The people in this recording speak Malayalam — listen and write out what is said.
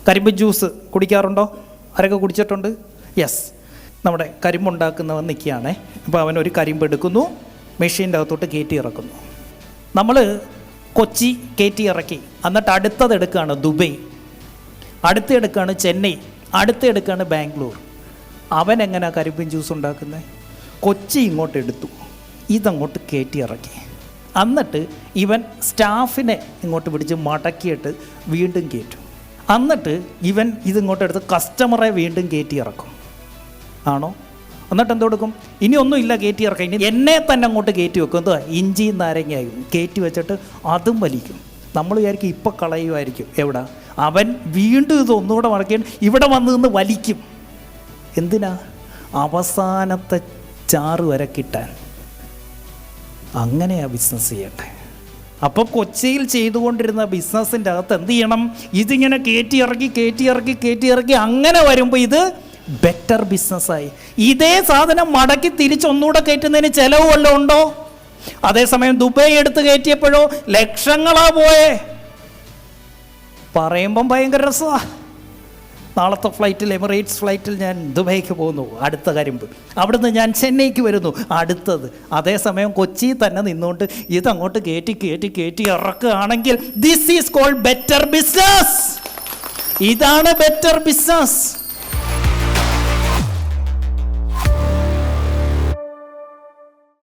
കരിമ്പ് ജ്യൂസ് കുടിക്കാറുണ്ടോ? ആരൊക്കെ കുടിച്ചിട്ടുണ്ട്? യെസ്. നമ്മുടെ കരിമ്പുണ്ടാക്കുന്നവൻ നിൽക്കുകയാണേ. അപ്പോൾ അവനൊരു കരിമ്പ് എടുക്കുന്നു, മെഷീൻ്റെ അകത്തോട്ട് കയറ്റി ഇറക്കുന്നു. നമ്മൾ കൊച്ചി കയറ്റി ഇറക്കി, എന്നിട്ട് അടുത്തത് എടുക്കുകയാണ് ദുബൈ, അടുത്ത എടുക്കുകയാണ് ചെന്നൈ, അടുത്ത എടുക്കുകയാണ് ബാംഗ്ലൂർ. അവൻ എങ്ങനെയാണ് കരിമ്പിൻ ജ്യൂസ് ഉണ്ടാക്കുന്നത്? കൊച്ചി ഇങ്ങോട്ട് എടുത്തു, ഇതങ്ങോട്ട് കയറ്റി ഇറക്കി, എന്നിട്ട് ഇവൻ സ്റ്റാഫിനെ ഇങ്ങോട്ട് പിടിച്ച് മടക്കിയിട്ട് വീണ്ടും കയറ്റും. എന്നിട്ട് ഇവൻ ഇതിങ്ങോട്ട് എടുത്ത് കസ്റ്റമറെ വീണ്ടും കയറ്റി ഇറക്കും. ആണോ? എന്നിട്ട് എന്ത് കൊടുക്കും? ഇനി ഒന്നുമില്ല കയറ്റി ഇറക്കാം, ഇനി എന്നെ തന്നെ അങ്ങോട്ട് കയറ്റി വെക്കും. എന്താ? ഇഞ്ചിയും നാരങ്ങയായും കയറ്റി വെച്ചിട്ട് അതും വലിക്കും. നമ്മൾ വിചാരിക്കും ഇപ്പം കളയുമായിരിക്കും. എവിടെ? അവൻ വീണ്ടും ഇത് ഒന്നുകൂടെ മടക്കി ഇവിടെ വന്ന് നിന്ന് വലിക്കും. എന്തിനാ? അവസാനത്തെ ചാറ് വരെ കിട്ടാൻ. അങ്ങനെയാ ബിസിനസ് ചെയ്യട്ടെ. അപ്പോൾ കൊച്ചിയിൽ ചെയ്തുകൊണ്ടിരുന്ന ബിസിനസ്സിൻ്റെ അകത്ത് എന്ത് ചെയ്യണം? ഇതിങ്ങനെ കയറ്റി ഇറക്കി അങ്ങനെ വരുമ്പോൾ ഇത് ബെറ്റർ ബിസിനസ്സായി. ഇതേ സാധനം മടക്കി തിരിച്ചൊന്നുകൂടെ കയറ്റുന്നതിന് ചിലവ് വല്ലതും ഉണ്ടോ? അതേസമയം ദുബായ് എടുത്ത് കയറ്റിയപ്പോഴോ ലക്ഷങ്ങളാ പോയേ. പറയുമ്പം ഭയങ്കര രസമാണ്. നാളത്തെ ഫ്ലൈറ്റിൽ, എമിറേറ്റ്സ് ഫ്ലൈറ്റിൽ ഞാൻ ദുബൈക്ക് പോകുന്നു, അടുത്ത കരിമ്പ്. അവിടുന്ന് ഞാൻ ചെന്നൈക്ക് വരുന്നു, അടുത്തത്. അതേസമയം കൊച്ചി തന്നെ നിന്നുകൊണ്ട് ഇതങ്ങോട്ട് കയറ്റി ഇറക്കുകയാണെങ്കിൽ this is called better business. ഇതാണ് ബെറ്റർ ബിസിനസ്.